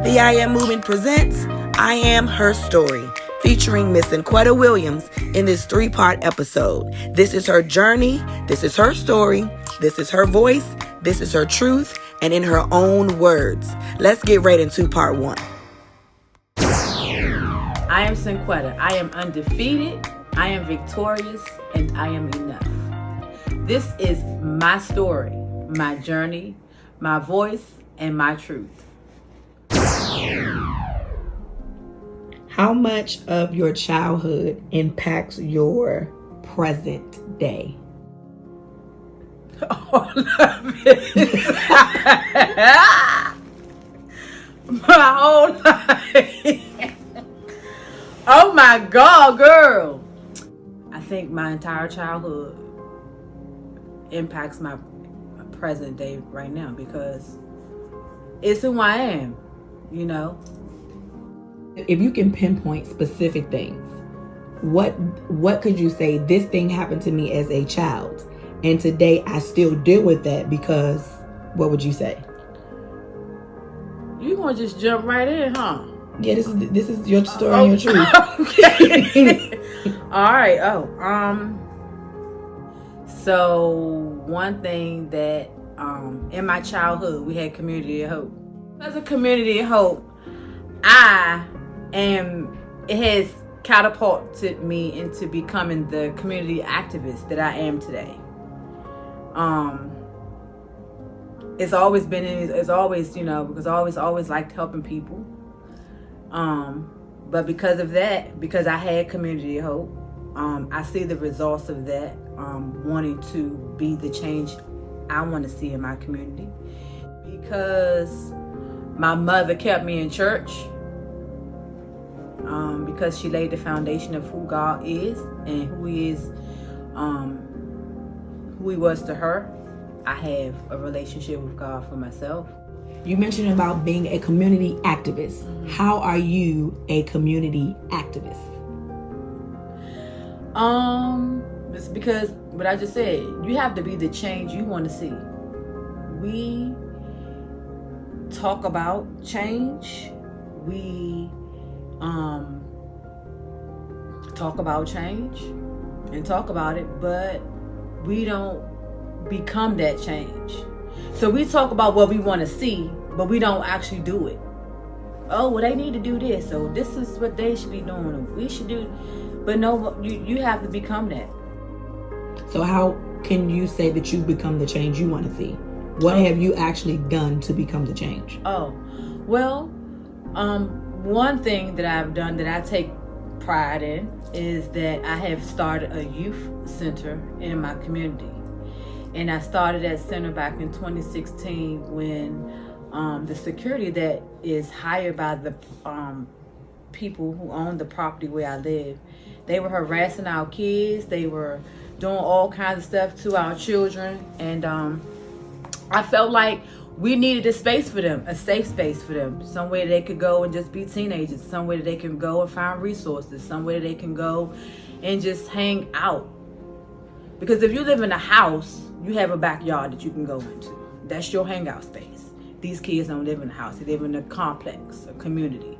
The I.A.M. movement presents I Am Her Story, featuring Miss Cinquetta Williams in this 3-part episode. This is her journey, this is her story, this is her voice, this is her truth, and in her own words. Let's get right into part 1. I am Cinquetta. I am undefeated, I am victorious, and I am enough. This is my story, my journey, my voice, and my truth. How much of your childhood impacts your present day? All of it. My whole life. Oh my God, girl. I think my entire childhood impacts my present day right now because it's who I am, you know. If you can pinpoint specific things, what could you say, this thing happened to me as a child, and today I still deal with that because, what would you say? You gonna just jump right in, huh? Yeah, this is your story and your truth. Okay. All right. So one thing that in my childhood we had Community of Hope. As a Community of Hope, it has catapulted me into becoming the community activist that I am today. It's always been because I always liked helping people. But because of that, because I had Community of Hope, I see the results of that, wanting to be the change I want to see in my community. Because my mother kept me in church, because she laid the foundation of who God is and who He is, who He was to her. I have a relationship with God for myself. You mentioned about being a community activist. Mm-hmm. How are you a community activist? It's because what I just said, you have to be the change you want to see. We talk about change. We talk about change and talk about it, but we don't become that change. So we talk about what we want to see, but we don't actually do it. Oh, well, they need to do this, so this is what they should be doing, or we should do. But no, you have to become that. So how can you say that you become the change you want to see? What have you actually done to become the change? One thing that I've done that I take pride in is that I have started a youth center in my community. And I started that center back in 2016 when the security that is hired by the people who own the property where I live, they were harassing our kids. They were doing all kinds of stuff to our children. And I felt like we needed a space for them, a safe space for them, somewhere they could go and just be teenagers, somewhere that they can go and find resources, somewhere they can go and just hang out. Because if you live in a house, you have a backyard that you can go into. That's your hangout space. These kids don't live in a house. They live in a complex, a community.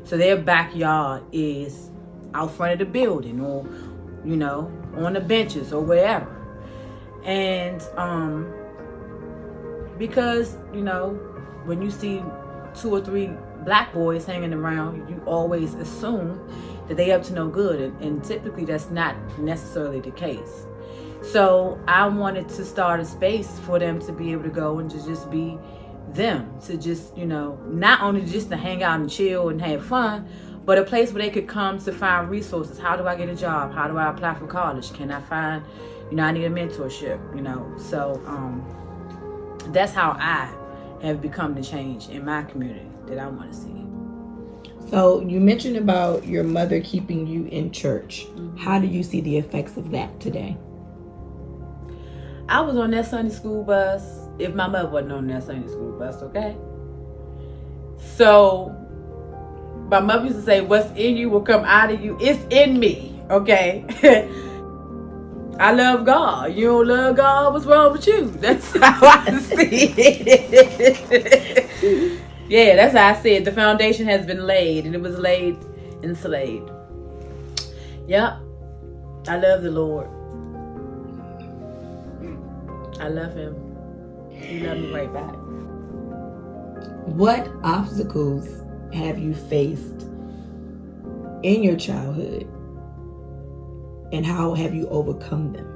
So their backyard is out front of the building or, on the benches or wherever. And because, when you see 2 or 3 black boys hanging around, you always assume that they up to no good. And typically that's not necessarily the case. So I wanted to start a space for them to be able to go and to just be them, to just, not only just to hang out and chill and have fun, but a place where they could come to find resources. How do I get a job? How do I apply for college? Can I find, I need a mentorship, So that's how I have become the change in my community that I want to see. So you mentioned about your mother keeping you in church. Mm-hmm. How do you see the effects of that today? I was on that Sunday school bus. If my mother wasn't on that Sunday school bus, okay? So my mother used to say, what's in you will come out of you. It's in me, okay? I love God. You don't love God, what's wrong with you? That's how I see it. Yeah, that's how I said the foundation has been laid, and it was laid and slayed. Yep. I love the Lord. I love him. He loved me right back. What obstacles have you faced in your childhood, and how have you overcome them?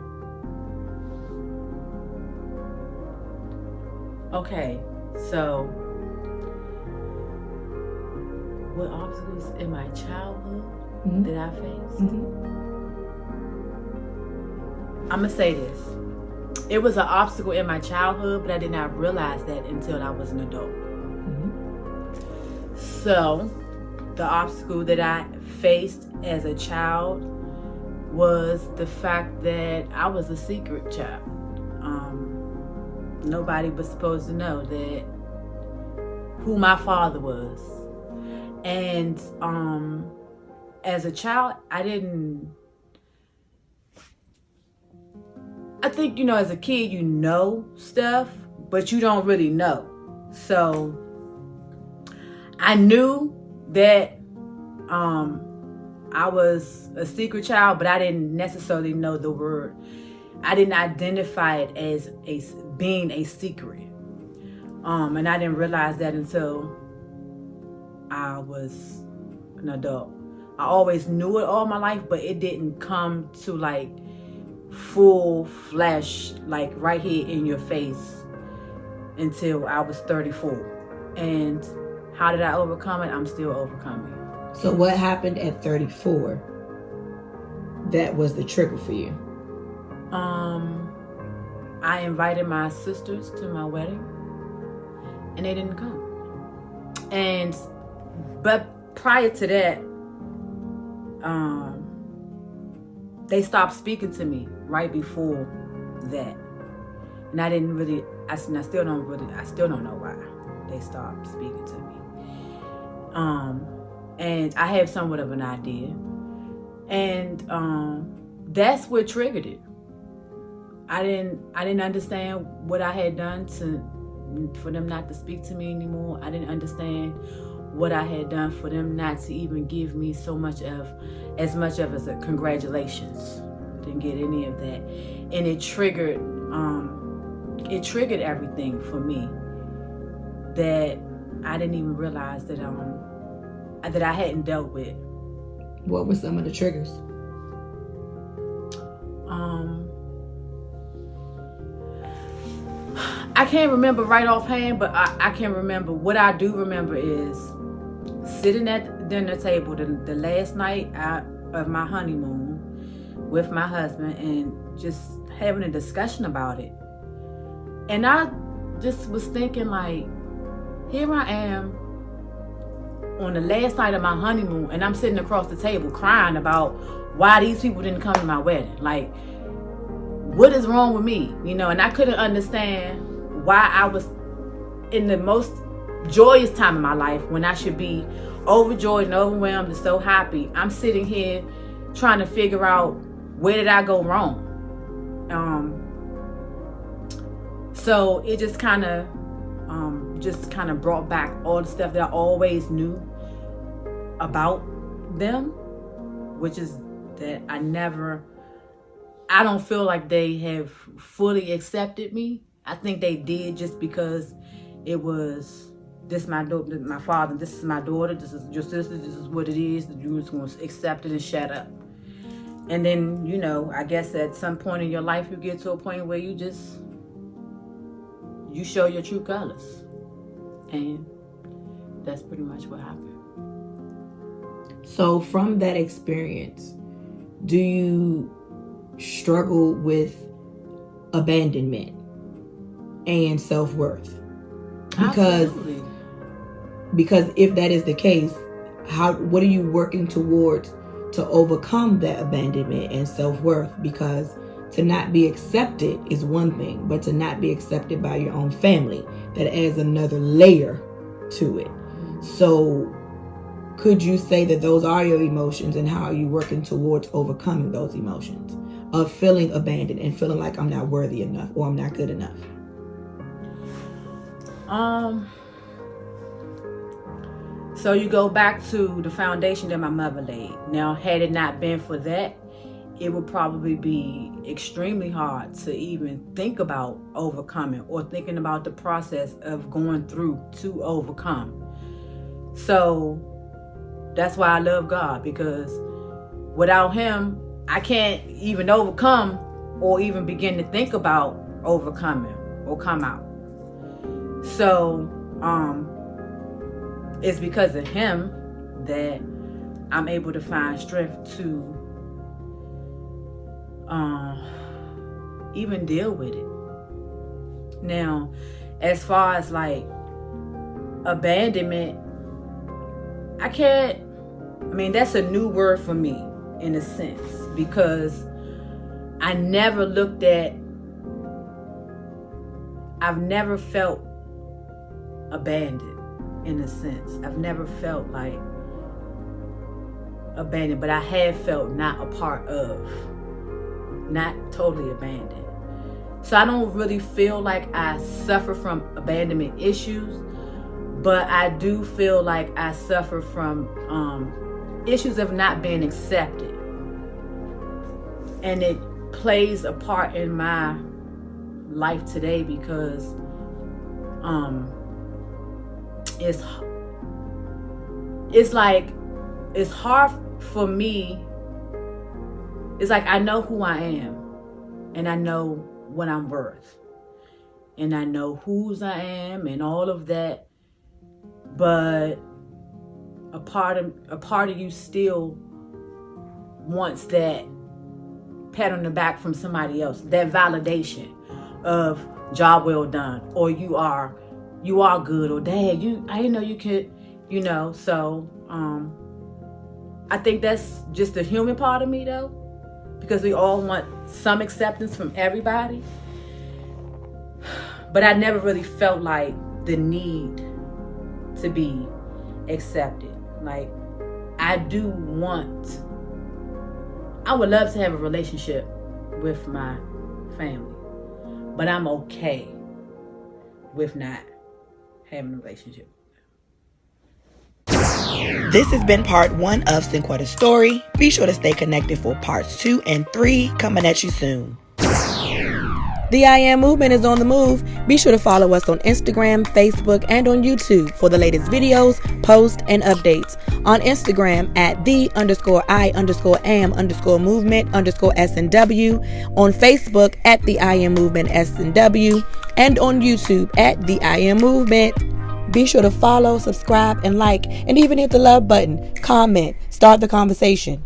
Okay, so what obstacles in my childhood that I faced? I'm gonna say this. It was an obstacle in my childhood, but I did not realize that until I was an adult. So, the obstacle that I faced as a child was the fact that I was a secret child. Nobody was supposed to know that who my father was. And as a child, I think, as a kid, you know stuff, but you don't really know. So I knew that I was a secret child, but I didn't necessarily know the word. I didn't identify it as being a secret. And I didn't realize that until I was an adult. I always knew it all my life, but it didn't come to like full flesh, like right here in your face, until I was 34. And how did I overcome it? I'm still overcoming. So what happened at 34 that was the trigger for you? I invited my sisters to my wedding, and they didn't come. But prior to that, they stopped speaking to me right before that, and I still don't know why they stopped speaking to me. And I have somewhat of an idea, and that's what triggered it. I didn't understand what I had done for them not to speak to me anymore. I didn't understand what I had done for them not to even give me as much of as a congratulations. Didn't get any of that, and it triggered everything for me that I didn't even realize that I hadn't dealt with. What were some of the triggers? I can't remember right offhand, but I can remember. What I do remember is sitting at the dinner table the last night of my honeymoon with my husband and just having a discussion about it. And I just was thinking, like, here I am on the last night of my honeymoon, and I'm sitting across the table crying about why these people didn't come to my wedding. Like, what is wrong with me? And I couldn't understand why I was in the most joyous time of my life when I should be overjoyed and overwhelmed and so happy. I'm sitting here trying to figure out, where did I go wrong? So it just kind of brought back all the stuff that I always knew about them, which is that I don't feel like they have fully accepted me. I think they did, just because it was, this my father, this is my daughter, this is your sister, this is what it is. You just going to accept it and shut up. And then, I guess at some point in your life, you get to a point where you show your true colors. And that's pretty much what happened. So from that experience, do you struggle with abandonment and self-worth? Absolutely. Because if that is the case, what are you working towards to overcome that abandonment and self-worth? Because to not be accepted is one thing, but to not be accepted by your own family, that adds another layer to it. So could you say that those are your emotions, and how are you working towards overcoming those emotions of feeling abandoned and feeling like I'm not worthy enough or I'm not good enough? So you go back to the foundation that my mother laid. Now, had it not been for that, it would probably be extremely hard to even think about overcoming or thinking about the process of going through to overcome. So that's why I love God, because without him, I can't even overcome or even begin to think about overcoming or come out. So it's because of him that I'm able to find strength to even deal with it. Now, as far as like abandonment, that's a new word for me in a sense, because I've never felt abandoned in a sense. I've never felt like abandoned, but I have felt not a part of, not totally abandoned. So I don't really feel like I suffer from abandonment issues, but I do feel like I suffer from issues of not being accepted. And it plays a part in my life today because it's hard for me. It's like I know who I am, and I know what I'm worth, and I know whose I am and all of that, but a part of you still wants that pat on the back from somebody else, that validation of job well done, or you are good, or dad, I didn't know you could, so I think that's just the human part of me though, because we all want some acceptance from everybody. But I never really felt like the need to be accepted. Like, I would love to have a relationship with my family, but I'm okay with not having a relationship. This has been part 1 of Cinquetta's story. Be sure to stay connected for parts 2 and 3 coming at you soon. The I.A.M movement is on the move. Be sure to follow us on Instagram, Facebook, and on YouTube for the latest videos, posts, and updates. On Instagram at the_I_am_movement_SNW. On Facebook at the I.A.M movement SNW. And on YouTube at the I.A.M movement. Be sure to follow, subscribe, and like, and even hit the love button. Comment. Start the conversation.